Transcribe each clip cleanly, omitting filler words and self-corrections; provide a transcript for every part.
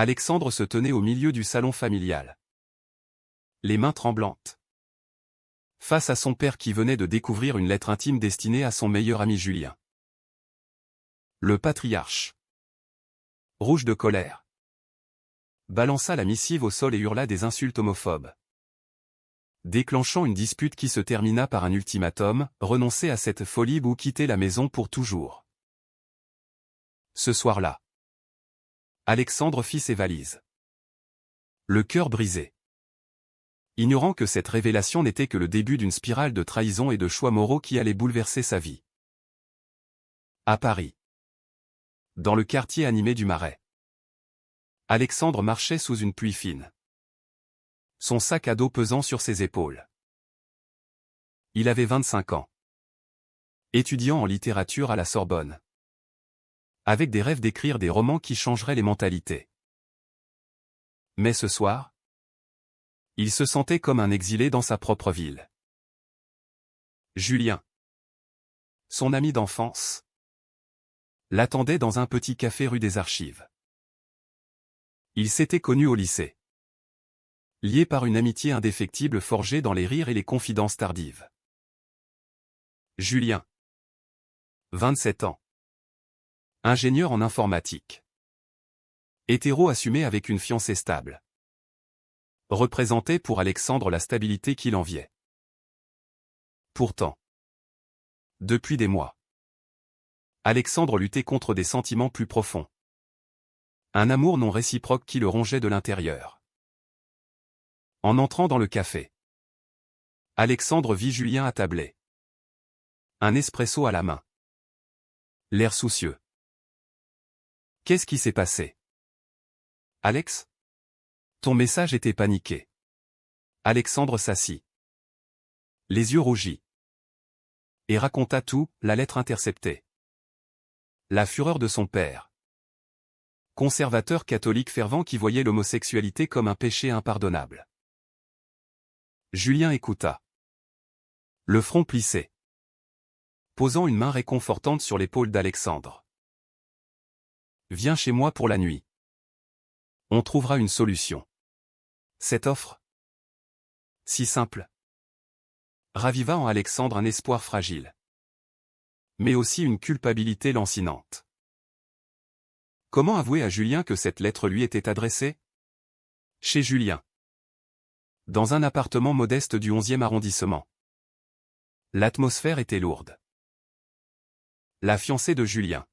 Alexandre se tenait au milieu du salon familial, les mains tremblantes, face à son père qui venait de découvrir une lettre intime destinée à son meilleur ami Julien. Le patriarche, rouge de colère, balança la missive au sol et hurla des insultes homophobes, déclenchant une dispute qui se termina par un ultimatum, renoncer à cette folie ou quitter la maison pour toujours. Ce soir-là, Alexandre fit ses valises, le cœur brisé, ignorant que cette révélation n'était que le début d'une spirale de trahison et de choix moraux qui allait bouleverser sa vie. À Paris, dans le quartier animé du Marais, Alexandre marchait sous une pluie fine, son sac à dos pesant sur ses épaules. Il avait 25 ans. Étudiant en littérature à la Sorbonne, avec des rêves d'écrire des romans qui changeraient les mentalités. Mais ce soir, il se sentait comme un exilé dans sa propre ville. Julien, son ami d'enfance, l'attendait dans un petit café rue des Archives. Ils s'étaient connus au lycée, liés par une amitié indéfectible forgée dans les rires et les confidences tardives. Julien, 27 ans, ingénieur en informatique, hétéro assumé avec une fiancée stable, représentait pour Alexandre la stabilité qu'il enviait. Pourtant, depuis des mois, Alexandre luttait contre des sentiments plus profonds. Un amour non réciproque qui le rongeait de l'intérieur. En entrant dans le café, Alexandre vit Julien attablé, un espresso à la main, l'air soucieux. Qu'est-ce qui s'est passé? Alex? Ton message était paniqué. Alexandre s'assit, les yeux rougis, et raconta tout, la lettre interceptée. La fureur de son père, conservateur catholique fervent qui voyait l'homosexualité comme un péché impardonnable. Julien écouta, le front plissé, posant une main réconfortante sur l'épaule d'Alexandre. Viens chez moi pour la nuit. On trouvera une solution. Cette offre, si simple, raviva en Alexandre un espoir fragile, mais aussi une culpabilité lancinante. Comment avouer à Julien que cette lettre lui était adressée? Chez Julien, dans un appartement modeste du 11e arrondissement. L'atmosphère était lourde. La fiancée de Julien,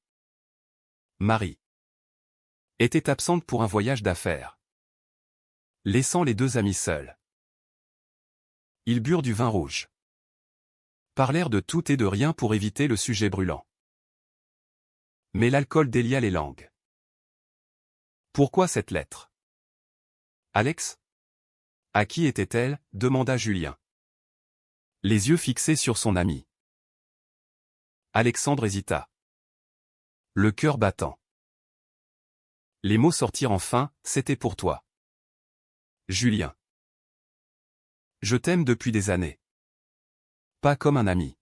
Marie, était absente pour un voyage d'affaires, laissant les deux amis seuls. Ils burent du vin rouge, parlèrent de tout et de rien pour éviter le sujet brûlant. Mais l'alcool délia les langues. Pourquoi cette lettre? Alex? À qui était-elle? Demanda Julien, les yeux fixés sur son ami. Alexandre hésita, le cœur battant. Les mots sortirent enfin, c'était pour toi. Julien. Je t'aime depuis des années. Pas comme un ami.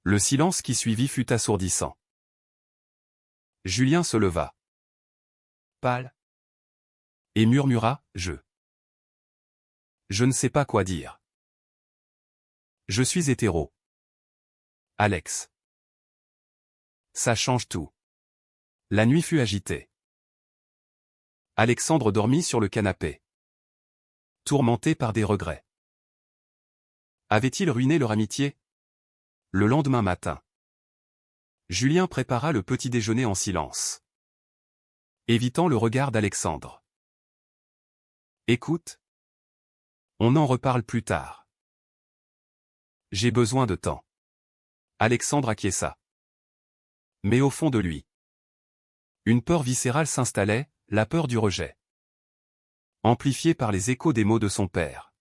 Le silence qui suivit fut assourdissant. Julien se leva, pâle, et murmura, Je ne sais pas quoi dire. Je suis hétéro. Alex. Ça change tout. La nuit fut agitée. Alexandre dormit sur le canapé, tourmenté par des regrets. Avait-il ruiné leur amitié? Le lendemain matin, Julien prépara le petit déjeuner en silence, évitant le regard d'Alexandre. Écoute, on en reparle plus tard. J'ai besoin de temps. Alexandre acquiesça. Mais au fond de lui, une peur viscérale s'installait, la peur du rejet, amplifiée par les échos des mots de son père.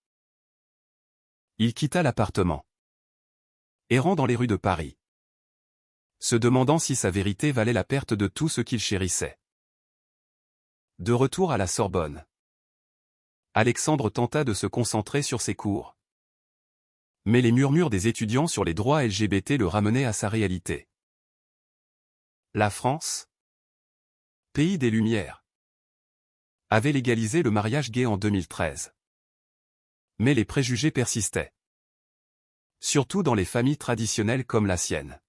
Il quitta l'appartement, errant dans les rues de Paris, se demandant si sa vérité valait la perte de tout ce qu'il chérissait. De retour à la Sorbonne, Alexandre tenta de se concentrer sur ses cours. Mais les murmures des étudiants sur les droits LGBT le ramenaient à sa réalité. La France, pays des Lumières, avait légalisé le mariage gay en 2013. Mais les préjugés persistaient. Surtout dans les familles traditionnelles comme la sienne.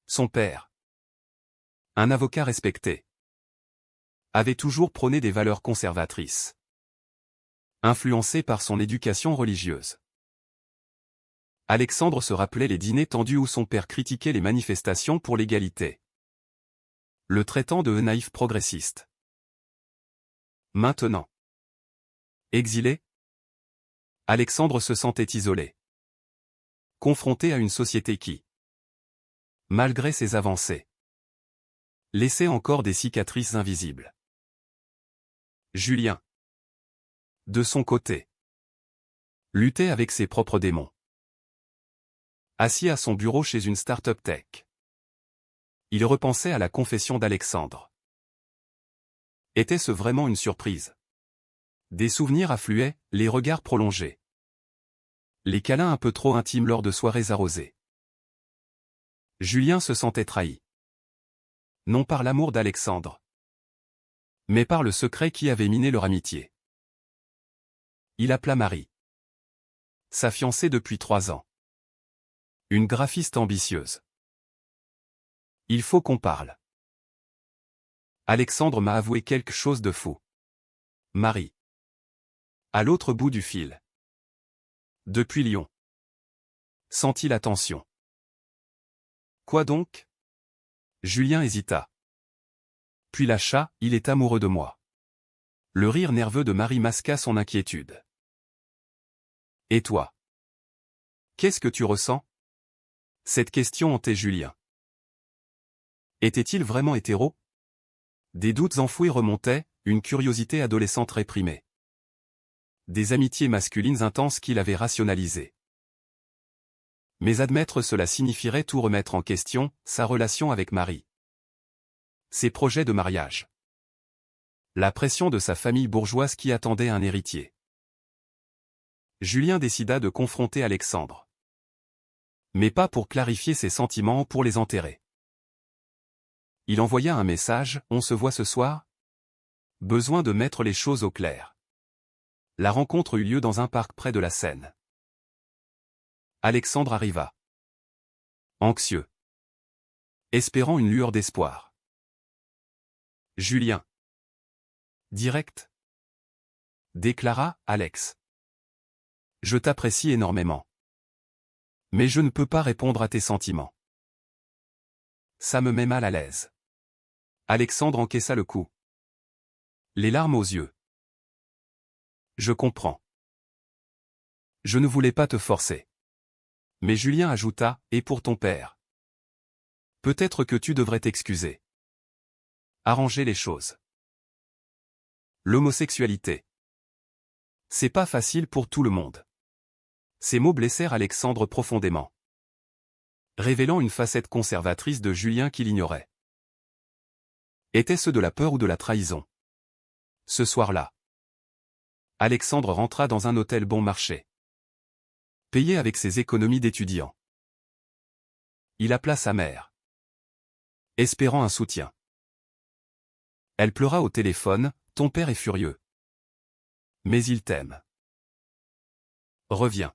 Son père, un avocat respecté, avait toujours prôné des valeurs conservatrices, influencé par son éducation religieuse. Alexandre se rappelait les dîners tendus où son père critiquait les manifestations pour l'égalité, le traitant de naïf progressiste. Maintenant, exilé, Alexandre se sentait isolé, confronté à une société qui, malgré ses avancées, laissait encore des cicatrices invisibles. Julien, de son côté, luttait avec ses propres démons. Assis à son bureau chez une start-up tech, il repensait à la confession d'Alexandre. Était-ce vraiment une surprise? Des souvenirs affluaient, les regards prolongés. Les câlins un peu trop intimes lors de soirées arrosées. Julien se sentait trahi. Non par l'amour d'Alexandre, mais par le secret qui avait miné leur amitié. Il appela Marie, sa fiancée depuis 3 ans. Une graphiste ambitieuse. Il faut qu'on parle. Alexandre m'a avoué quelque chose de fou. Marie. À l'autre bout du fil. Depuis Lyon. Sentit la tension. Quoi donc? Julien hésita. Puis lâcha, il est amoureux de moi. Le rire nerveux de Marie masqua son inquiétude. Et toi? Qu'est-ce que tu ressens? Cette question hantait Julien. Était-il vraiment hétéro? Des doutes enfouis remontaient, une curiosité adolescente réprimée. Des amitiés masculines intenses qu'il avait rationalisées. Mais admettre cela signifierait tout remettre en question, sa relation avec Marie. Ses projets de mariage. La pression de sa famille bourgeoise qui attendait un héritier. Julien décida de confronter Alexandre. Mais pas pour clarifier ses sentiments ou pour les enterrer. Il envoya un message, on se voit ce soir? Besoin de mettre les choses au clair. La rencontre eut lieu dans un parc près de la Seine. Alexandre arriva. Anxieux. Espérant une lueur d'espoir. Julien. Direct. Déclara Alex. Je t'apprécie énormément. Mais je ne peux pas répondre à tes sentiments. Ça me met mal à l'aise. Alexandre encaissa le coup. Les larmes aux yeux. Je comprends. Je ne voulais pas te forcer. Mais Julien ajouta, et pour ton père. Peut-être que tu devrais t'excuser. Arranger les choses. L'homosexualité. C'est pas facile pour tout le monde. Ces mots blessèrent Alexandre profondément, révélant une facette conservatrice de Julien qu'il ignorait. Était-ce de la peur ou de la trahison? Ce soir-là, Alexandre rentra dans un hôtel bon marché, payé avec ses économies d'étudiant. Il appela sa mère, espérant un soutien. Elle pleura au téléphone, ton père est furieux. Mais il t'aime. Reviens.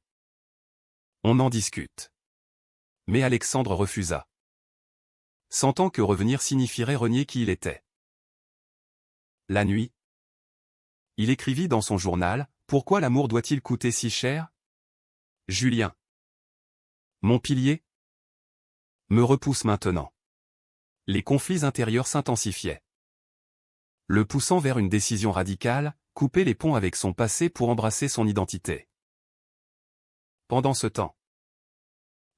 On en discute. Mais Alexandre refusa, sentant que revenir signifierait renier qui il était. La nuit, il écrivit dans son journal, « Pourquoi l'amour doit-il coûter si cher? Julien. Mon pilier me repousse maintenant. » Les conflits intérieurs s'intensifiaient, le poussant vers une décision radicale, couper les ponts avec son passé pour embrasser son identité. Pendant ce temps,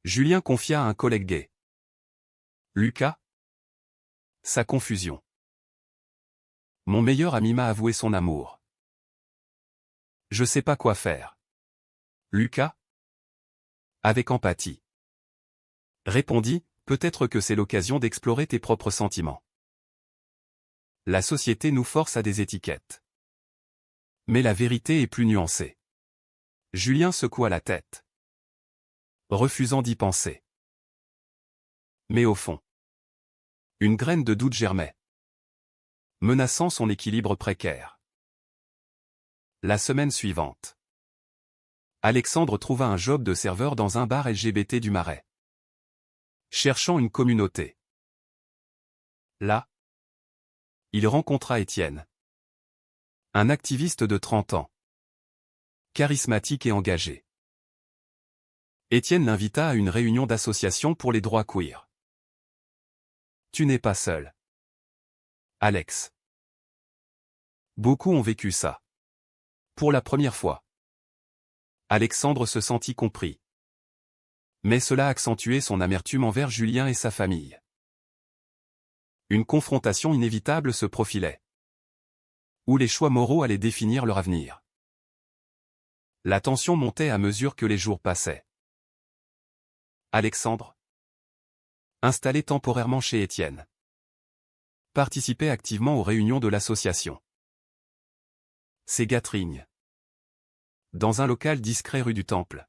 Julien confia à un collègue gay. Lucas. Sa confusion. Mon meilleur ami m'a avoué son amour. Je sais pas quoi faire. Lucas. Avec empathie. Répondit, peut-être que c'est l'occasion d'explorer tes propres sentiments. La société nous force à des étiquettes. Mais la vérité est plus nuancée. Julien secoua la tête, refusant d'y penser. Mais au fond, une graine de doute germait. menaçant son équilibre précaire. La semaine suivante, Alexandre trouva un job de serveur dans un bar LGBT du Marais. Cherchant une communauté. Là, il rencontra Étienne. Un activiste de 30 ans. Charismatique et engagé. Étienne l'invita à une réunion d'association pour les droits queer. Tu n'es pas seul, Alex. Beaucoup ont vécu ça. Pour la première fois. Alexandre se sentit compris. Mais cela accentuait son amertume envers Julien et sa famille. Une confrontation inévitable se profilait. Où les choix moraux allaient définir leur avenir. La tension montait à mesure que les jours passaient. Alexandre, installé temporairement chez Étienne, participait activement aux réunions de l'association. Ces gatrignes, dans un local discret rue du Temple,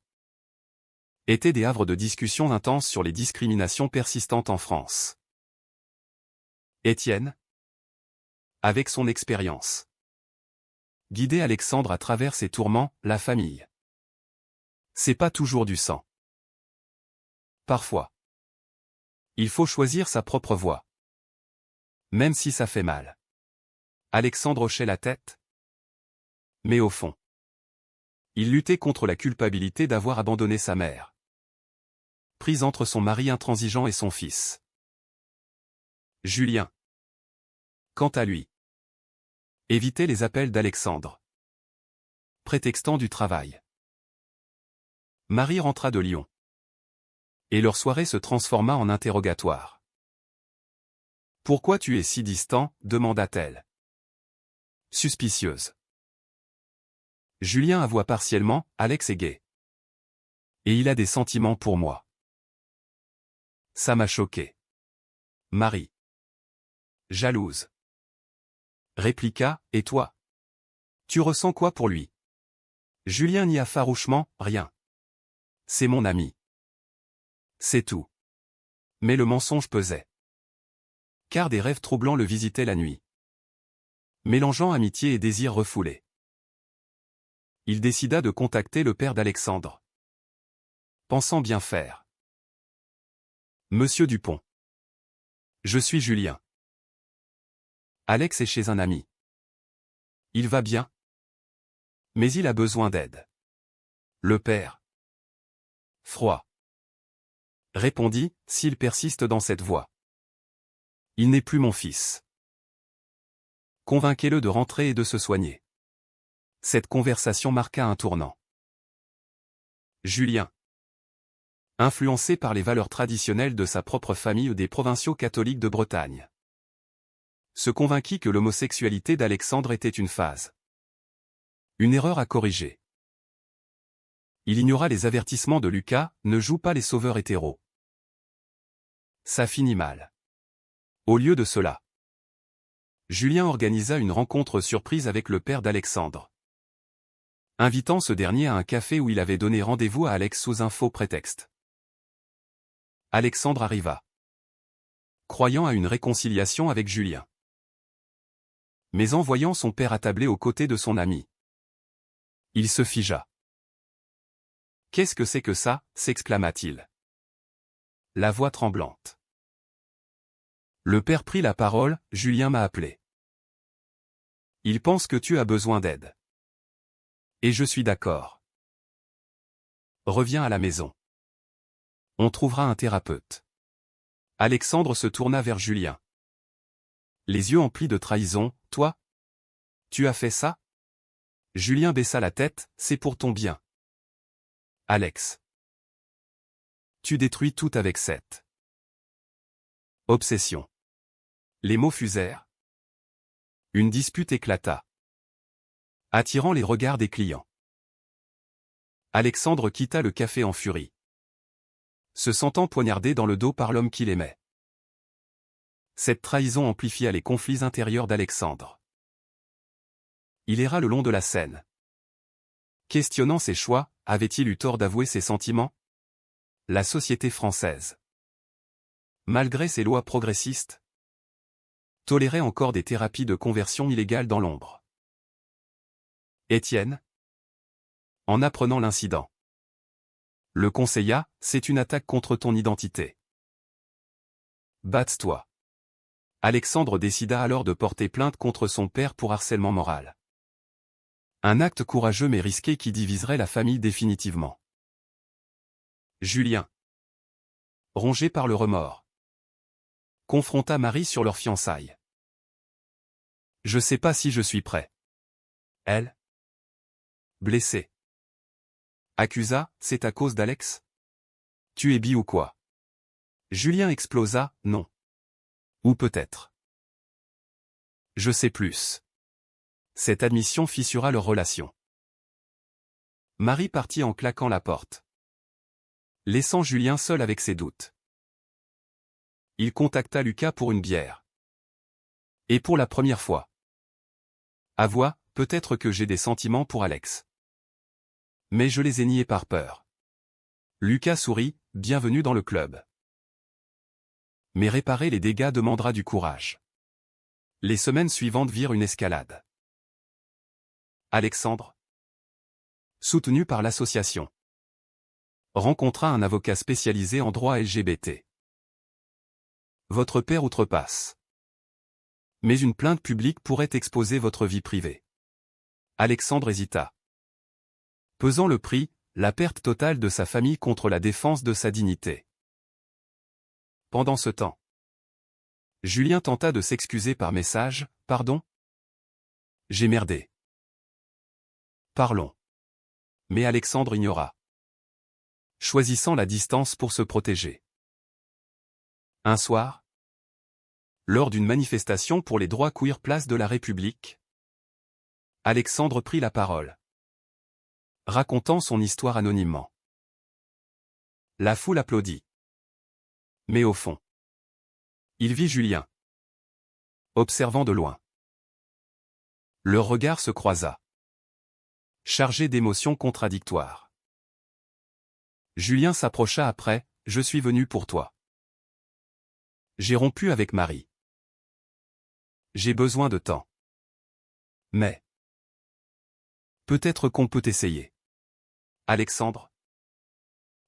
étaient des havres de discussions intenses sur les discriminations persistantes en France. Étienne, avec son expérience, guidait Alexandre à travers ses tourments, la famille. C'est pas toujours du sang. Parfois, il faut choisir sa propre voie. Même si ça fait mal. Alexandre hochait la tête. Mais au fond, il luttait contre la culpabilité d'avoir abandonné sa mère. Prise entre son mari intransigeant et son fils. Julien, quant à lui, évitait les appels d'Alexandre, prétextant du travail. Marie rentra de Lyon. Et leur soirée se transforma en interrogatoire. « Pourquoi tu es si distant ?» demanda-t-elle. Suspicieuse. Julien avoua partiellement, Alex est gay. Et il a des sentiments pour moi. Ça m'a choqué. Marie. Jalouse. Répliqua, et toi? Tu ressens quoi pour lui? Julien nia farouchement, rien. C'est mon ami. C'est tout. Mais le mensonge pesait. Car des rêves troublants le visitaient la nuit. Mélangeant amitié et désir refoulé. Il décida de contacter le père d'Alexandre. Pensant bien faire. Monsieur Dupont. Je suis Julien. Alex est chez un ami. Il va bien. Mais il a besoin d'aide. Le père. Froid. Répondit, s'il persiste dans cette voie. Il n'est plus mon fils. Convainquez-le de rentrer et de se soigner. Cette conversation marqua un tournant. Julien, influencé par les valeurs traditionnelles de sa propre famille ou des provinciaux catholiques de Bretagne, se convainquit que l'homosexualité d'Alexandre était une phase. Une erreur à corriger. Il ignora les avertissements de Lucas, ne joue pas les sauveurs hétéros. Ça finit mal. Au lieu de cela, Julien organisa une rencontre surprise avec le père d'Alexandre, invitant ce dernier à un café où il avait donné rendez-vous à Alex sous un faux prétexte. Alexandre arriva, croyant à une réconciliation avec Julien. Mais en voyant son père attablé aux côtés de son ami, il se figea. « Qu'est-ce que c'est que ça ?» s'exclama-t-il. La voix tremblante. Le père prit la parole, « Julien m'a appelé. Il pense que tu as besoin d'aide. Et je suis d'accord. Reviens à la maison. On trouvera un thérapeute. » Alexandre se tourna vers Julien. Les yeux emplis de trahison, « Toi? Tu as fait ça ?» Julien baissa la tête, « C'est pour ton bien. » Alex. Tu détruis tout avec cette obsession. Les mots fusèrent. Une dispute éclata, attirant les regards des clients. Alexandre quitta le café en furie, se sentant poignardé dans le dos par l'homme qu'il aimait. Cette trahison amplifia les conflits intérieurs d'Alexandre. Il erra le long de la scène, questionnant ses choix, avait-il eu tort d'avouer ses sentiments? La société française, malgré ses lois progressistes, Tolérait encore des thérapies de conversion illégales dans l'ombre. Étienne, en apprenant l'incident, le conseilla, c'est une attaque contre ton identité. Batte-toi. Alexandre décida alors de porter plainte contre son père pour harcèlement moral. Un acte courageux mais risqué qui diviserait la famille définitivement. Julien, rongé par le remords, confronta Marie sur leurs fiançailles. Je sais pas si je suis prêt. Elle, blessée, accusa, c'est à cause d'Alex? Tu es bi ou quoi? Julien explosa, non. Ou peut-être. Je sais plus. Cette admission fissura leur relation. Marie partit en claquant la porte, laissant Julien seul avec ses doutes. Il contacta Lucas pour une bière. Et pour la première fois. Avoua, peut-être que j'ai des sentiments pour Alex. Mais je les ai niés par peur. Lucas sourit, bienvenue dans le club. Mais réparer les dégâts demandera du courage. Les semaines suivantes virent une escalade. Alexandre, soutenu par l'association, rencontra un avocat spécialisé en droit LGBT. Votre père outrepasse. Mais une plainte publique pourrait exposer votre vie privée. Alexandre hésita. Pesant le prix, la perte totale de sa famille contre la défense de sa dignité. Pendant ce temps, Julien tenta de s'excuser par message, « Pardon ? J'ai merdé. » Parlons. Mais Alexandre ignora, choisissant la distance pour se protéger. Un soir, lors d'une manifestation pour les droits queer place de la République, Alexandre prit la parole, racontant son histoire anonymement. La foule applaudit. Mais au fond, il vit Julien, observant de loin. Leur regard se croisa, chargé d'émotions contradictoires. Julien s'approcha après, « Je suis venu pour toi. J'ai rompu avec Marie. J'ai besoin de temps. Mais peut-être qu'on peut essayer. » Alexandre,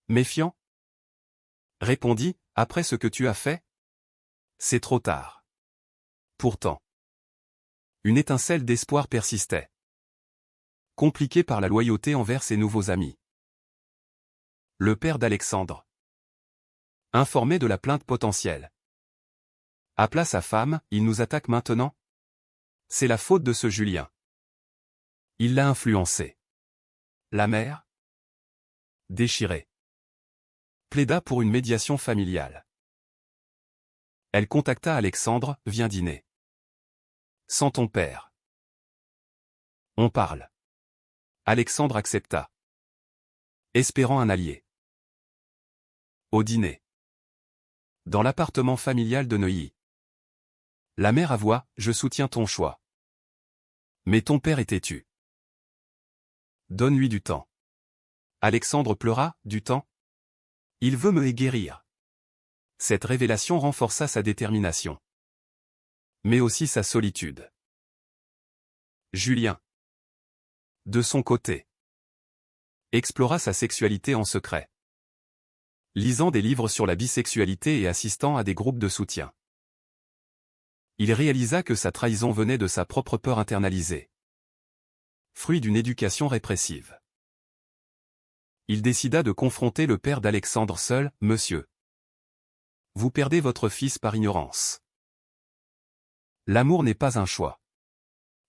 méfiant, répondit, « Après ce que tu as fait? C'est trop tard. » Pourtant, une étincelle d'espoir persistait, compliquée par la loyauté envers ses nouveaux amis. Le père d'Alexandre, informé de la plainte potentielle, appela sa femme, « Il nous attaque maintenant? C'est la faute de ce Julien. Il l'a influencé. » La mère, déchirée, plaida pour une médiation familiale. Elle contacta Alexandre, « Viens dîner. Sans ton père. On parle. » Alexandre accepta, espérant un allié. Au dîner, dans l'appartement familial de Neuilly, la mère avoua, « Je soutiens ton choix. Mais ton père est têtu. Donne-lui du temps. » Alexandre pleura, « Du temps? Il veut me guérir. » Cette révélation renforça sa détermination, mais aussi sa solitude. Julien, de son côté, explora sa sexualité en secret, lisant des livres sur la bisexualité et assistant à des groupes de soutien. Il réalisa que sa trahison venait de sa propre peur internalisée, fruit d'une éducation répressive. Il décida de confronter le père d'Alexandre seul, « Monsieur, vous perdez votre fils par ignorance. L'amour n'est pas un choix. »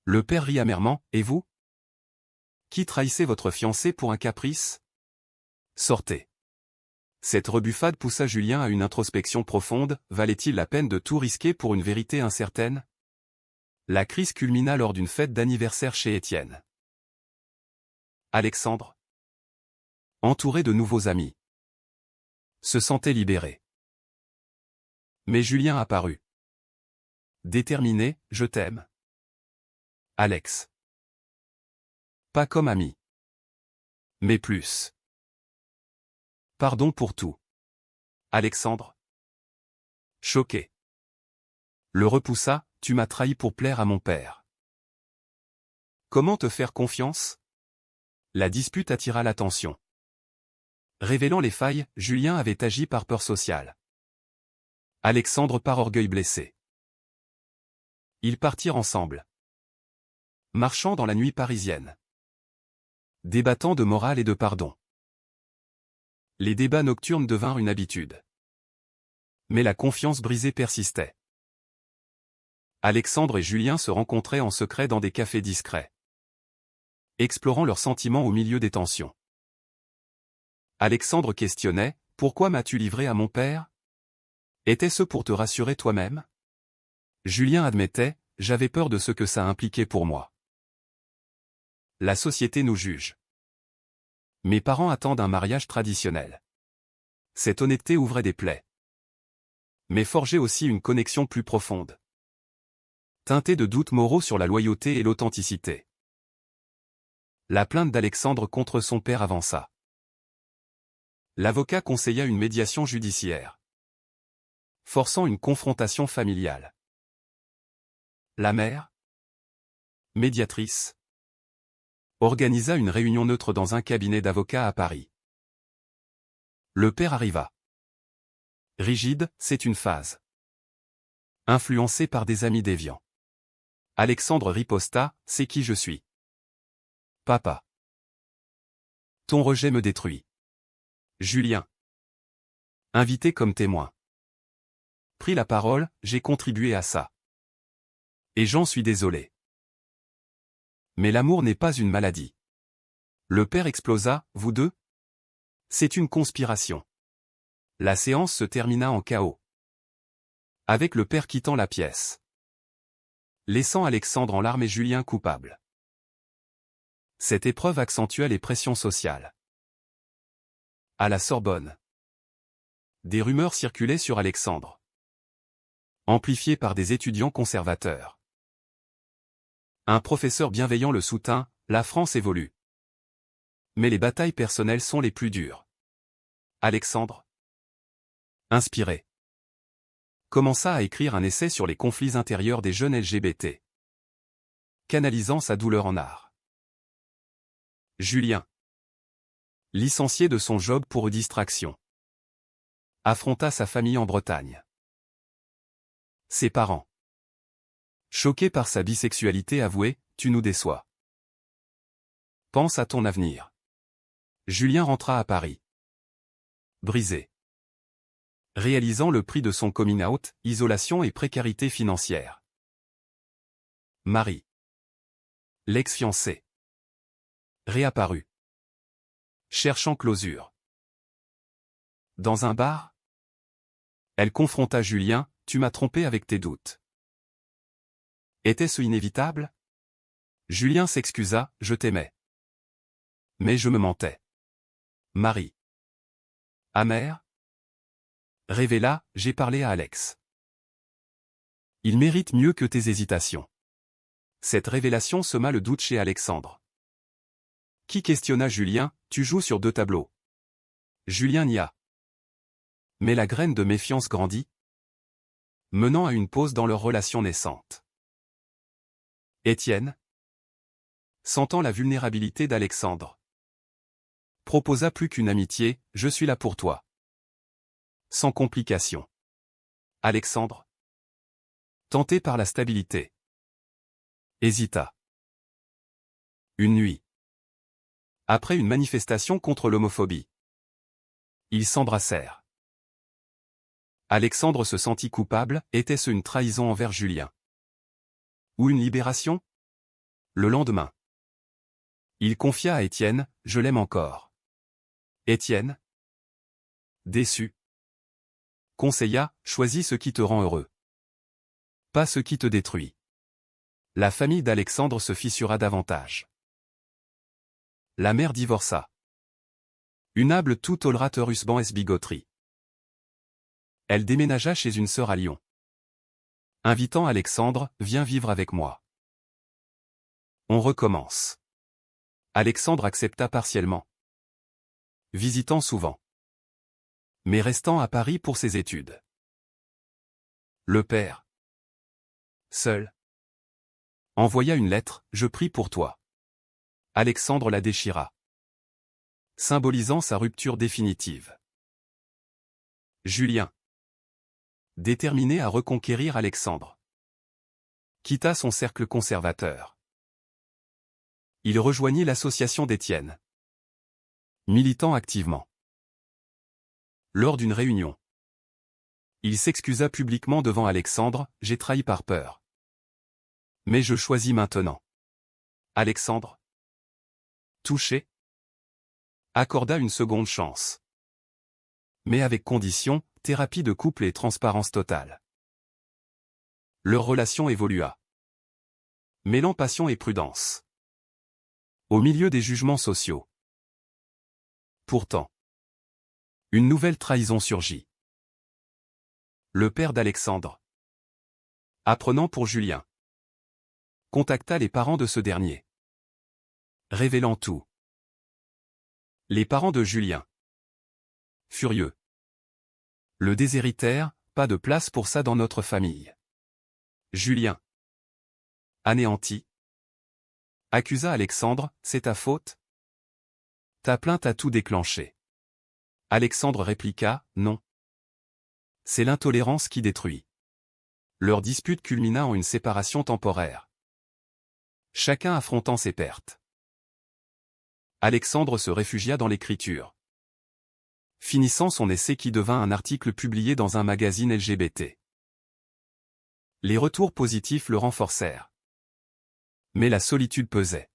Le père rit amèrement, « Et vous? Qui trahissez votre fiancé pour un caprice? Sortez. » Cette rebuffade poussa Julien à une introspection profonde, valait-il la peine de tout risquer pour une vérité incertaine? La crise culmina lors d'une fête d'anniversaire chez Étienne. Alexandre, entouré de nouveaux amis, se sentait libéré. Mais Julien apparut. Déterminé, « Je t'aime. Alex. Pas comme ami. Mais plus. Pardon pour tout. » Alexandre, choqué, le repoussa, tu m'as trahi pour plaire à mon père. Comment te faire confiance? La dispute attira l'attention. Révélant les failles, Julien avait agi par peur sociale. Alexandre par orgueil blessé. Ils partirent ensemble. Marchant dans la nuit parisienne. Débattant de morale et de pardon. Les débats nocturnes devinrent une habitude. Mais la confiance brisée persistait. Alexandre et Julien se rencontraient en secret dans des cafés discrets. Explorant leurs sentiments au milieu des tensions. Alexandre questionnait, « Pourquoi m'as-tu livré à mon père? Était-ce pour te rassurer toi-même » Julien admettait, « J'avais peur de ce que ça impliquait pour moi. La société nous juge. Mes parents attendent un mariage traditionnel. » Cette honnêteté ouvrait des plaies. Mais forgeait aussi une connexion plus profonde. Teintée de doutes moraux sur la loyauté et l'authenticité. La plainte d'Alexandre contre son père avança. L'avocat conseilla une médiation judiciaire. Forçant une confrontation familiale. La mère, médiatrice, organisa une réunion neutre dans un cabinet d'avocats à Paris. Le père arriva. Rigide, c'est une phase. Influencé par des amis déviants. Alexandre riposta, c'est qui je suis. Papa. Ton rejet me détruit. Julien. Invité comme témoin. Pris la parole, j'ai contribué à ça. Et j'en suis désolé. Mais l'amour n'est pas une maladie. Le père explosa, vous deux? C'est une conspiration. La séance se termina en chaos. Avec le père quittant la pièce. Laissant Alexandre en larmes et Julien coupable. Cette épreuve accentua les pressions sociales. À la Sorbonne. Des rumeurs circulaient sur Alexandre. Amplifiées par des étudiants conservateurs. Un professeur bienveillant le soutint, la France évolue. Mais les batailles personnelles sont les plus dures. Alexandre, inspiré, commença à écrire un essai sur les conflits intérieurs des jeunes LGBT. Canalisant sa douleur en art. Julien, licencié de son job pour distraction, affronta sa famille en Bretagne. Ses parents, choqués par sa bisexualité, avouaient, tu nous déçois. Pense à ton avenir. Julien rentra à Paris. Brisé. Réalisant le prix de son coming out, isolation et précarité financière. Marie. L'ex-fiancée. Réapparue. Cherchant closure. Dans un bar? Elle confronta Julien, tu m'as trompé avec tes doutes. Était-ce inévitable? Julien s'excusa, je t'aimais. Mais je me mentais. Marie. Amère? Révéla, j'ai parlé à Alex. Il mérite mieux que tes hésitations. Cette révélation sema le doute chez Alexandre. Qui questionna Julien, tu joues sur deux tableaux. Julien nia. Mais la graine de méfiance grandit, menant à une pause dans leur relation naissante. Étienne, sentant la vulnérabilité d'Alexandre, proposa plus qu'une amitié, je suis là pour toi. Sans complication. Alexandre, tenté par la stabilité, hésita. Une nuit. Après une manifestation contre l'homophobie. Ils s'embrassèrent. Alexandre se sentit coupable, était-ce une trahison envers Julien? Ou une libération? Le lendemain. Il confia à Étienne, je l'aime encore. Étienne, déçu, conseilla, choisis ce qui te rend heureux. Pas ce qui te détruit. La famille d'Alexandre se fissura davantage. La mère divorça. Unable tout oratorusban es bigoterie. Elle déménagea chez une sœur à Lyon. Invitant Alexandre, viens vivre avec moi. On recommence. Alexandre accepta partiellement. Visitant souvent. Mais restant à Paris pour ses études. Le père. Seul. Envoya une lettre, je prie pour toi. Alexandre la déchira, symbolisant sa rupture définitive. Julien, déterminé à reconquérir Alexandre, quitta son cercle conservateur. Il rejoignit l'association d'Étienne, militant activement. Lors d'une réunion, il s'excusa publiquement devant Alexandre, « J'ai trahi par peur. Mais je choisis maintenant. » Alexandre, touché, accorda une seconde chance. Mais avec condition, thérapie de couple et transparence totale. Leur relation évolua, mêlant passion et prudence, au milieu des jugements sociaux. Pourtant, une nouvelle trahison surgit. Le père d'Alexandre, apprenant pour Julien, contacta les parents de ce dernier, révélant tout. Les parents de Julien, furieux, le déshéritèrent, pas de place pour ça dans notre famille. Julien, anéanti, accusa Alexandre, c'est ta faute? Ta plainte a tout déclenché. Alexandre répliqua, non. C'est l'intolérance qui détruit. Leur dispute culmina en une séparation temporaire, chacun affrontant ses pertes. Alexandre se réfugia dans l'écriture, finissant son essai qui devint un article publié dans un magazine LGBT. Les retours positifs le renforcèrent. Mais la solitude pesait.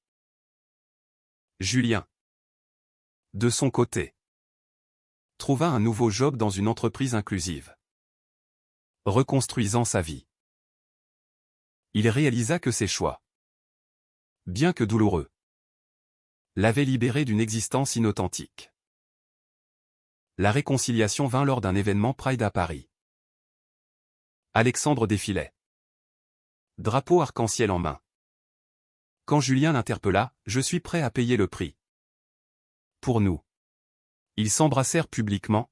Julien, de son côté, trouva un nouveau job dans une entreprise inclusive, reconstruisant sa vie. Il réalisa que ses choix, bien que douloureux, l'avaient libéré d'une existence inauthentique. La réconciliation vint lors d'un événement Pride à Paris. Alexandre défilait, drapeau arc-en-ciel en main. Quand Julien l'interpella, « Je suis prêt à payer le prix. » Pour nous. Ils s'embrassèrent publiquement,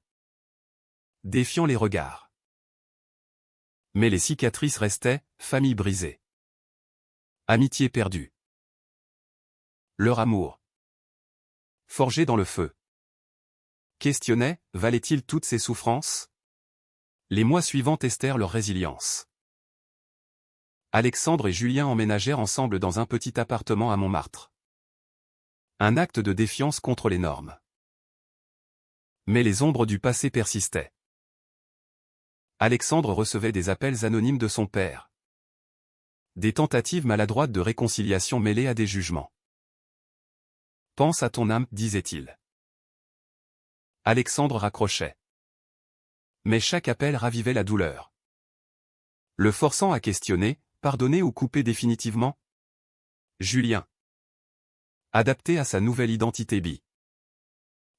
défiant les regards. Mais les cicatrices restaient, famille brisée, amitié perdue. Leur amour, forgé dans le feu, questionnait, valait-il toutes ces souffrances? Les mois suivants testèrent leur résilience. Alexandre et Julien emménagèrent ensemble dans un petit appartement à Montmartre. Un acte de défiance contre les normes. Mais les ombres du passé persistaient. Alexandre recevait des appels anonymes de son père. Des tentatives maladroites de réconciliation mêlées à des jugements. « Pense à ton âme, disait-il. » Alexandre raccrochait. Mais chaque appel ravivait la douleur, le forçant à questionner, pardonner ou couper définitivement. Julien, adapté à sa nouvelle identité bi,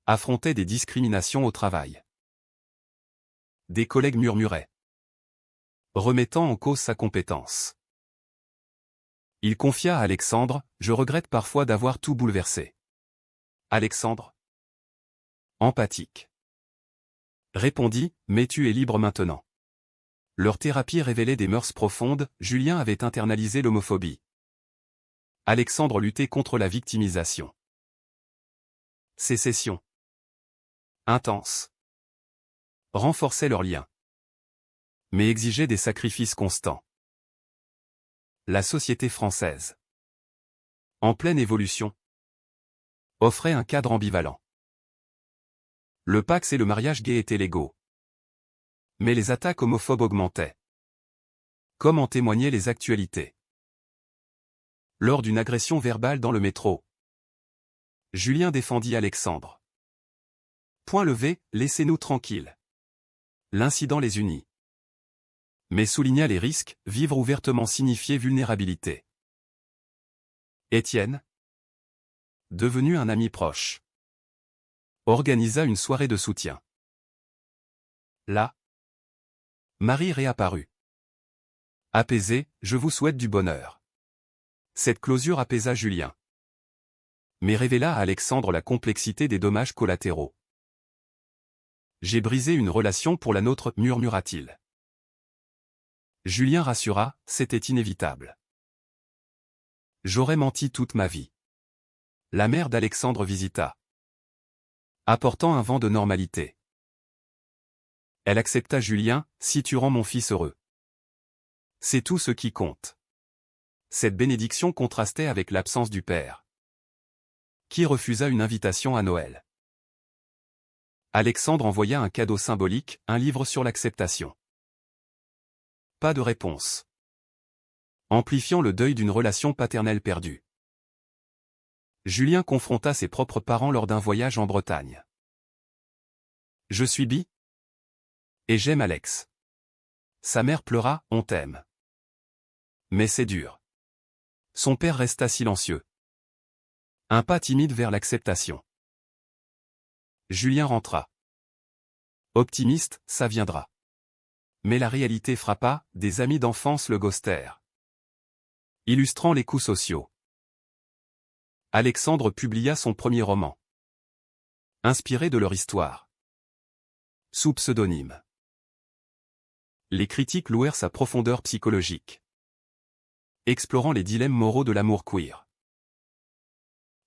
affrontait des discriminations au travail. Des collègues murmuraient, remettant en cause sa compétence. Il confia à Alexandre, « Je regrette parfois d'avoir tout bouleversé. » Alexandre, empathique, répondit, « Mais tu es libre maintenant. » Leur thérapie révélait des mœurs profondes, Julien avait internalisé l'homophobie. Alexandre luttait contre la victimisation. Sécession intense renforçait leurs liens, mais exigeait des sacrifices constants. La société française, en pleine évolution, offrait un cadre ambivalent. Le Pacs et le mariage gay étaient légaux. Mais les attaques homophobes augmentaient. Comme en témoignaient les actualités. Lors d'une agression verbale dans le métro, Julien défendit Alexandre. Point levé, laissez-nous tranquilles. L'incident les unit. Mais souligna les risques, vivre ouvertement signifiait vulnérabilité. Étienne, devenu un ami proche, organisa une soirée de soutien. Là, Marie réapparut. Apaisé, je vous souhaite du bonheur. Cette closure apaisa Julien, mais révéla à Alexandre la complexité des dommages collatéraux. J'ai brisé une relation pour la nôtre, murmura-t-il. Julien rassura, c'était inévitable. J'aurais menti toute ma vie. La mère d'Alexandre visita, apportant un vent de normalité. Elle accepta Julien, si tu rends mon fils heureux. C'est tout ce qui compte. Cette bénédiction contrastait avec l'absence du père, qui refusa une invitation à Noël. Alexandre envoya un cadeau symbolique, un livre sur l'acceptation. Pas de réponse. Amplifiant le deuil d'une relation paternelle perdue. Julien confronta ses propres parents lors d'un voyage en Bretagne. Je suis bi et j'aime Alex. Sa mère pleura, on t'aime. Mais c'est dur. Son père resta silencieux. Un pas timide vers l'acceptation. Julien rentra. Optimiste, ça viendra. Mais la réalité frappa, des amis d'enfance le ghostèrent. Illustrant les coûts sociaux. Alexandre publia son premier roman, inspiré de leur histoire. Sous pseudonyme. Les critiques louèrent sa profondeur psychologique, explorant les dilemmes moraux de l'amour queer.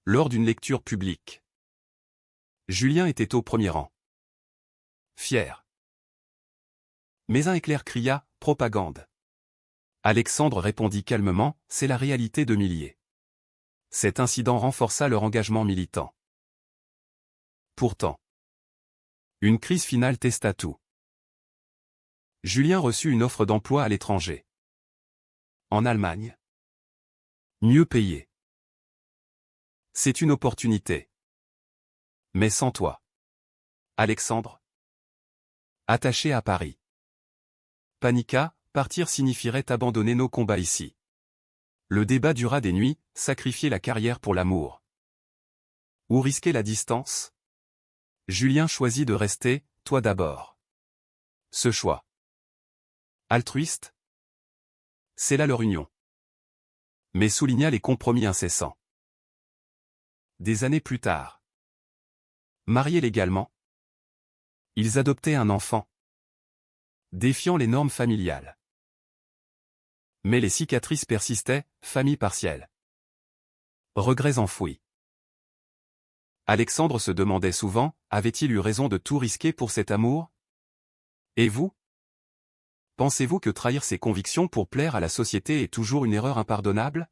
Lors d'une lecture publique, Julien était au premier rang. Fier. Mais un éclair cria, « Propagande !» Alexandre répondit calmement, « C'est la réalité de milliers. » Cet incident renforça leur engagement militant. Pourtant, une crise finale testa tout. Julien reçut une offre d'emploi à l'étranger. En Allemagne. Mieux payé. C'est une opportunité. Mais sans toi. Alexandre. Attaché à Paris. Paniqua, partir signifierait abandonner nos combats ici. Le débat dura des nuits, sacrifier la carrière pour l'amour. Ou risquer la distance? Julien choisit de rester, toi d'abord. Ce choix. Altruiste? C'est là leur union. Mais souligna les compromis incessants. Des années plus tard. Mariés légalement, ils adoptaient un enfant, défiant les normes familiales. Mais les cicatrices persistaient, famille partielle. Regrets enfouis. Alexandre se demandait souvent, avait-il eu raison de tout risquer pour cet amour? Et vous? Pensez-vous que trahir ses convictions pour plaire à la société est toujours une erreur impardonnable?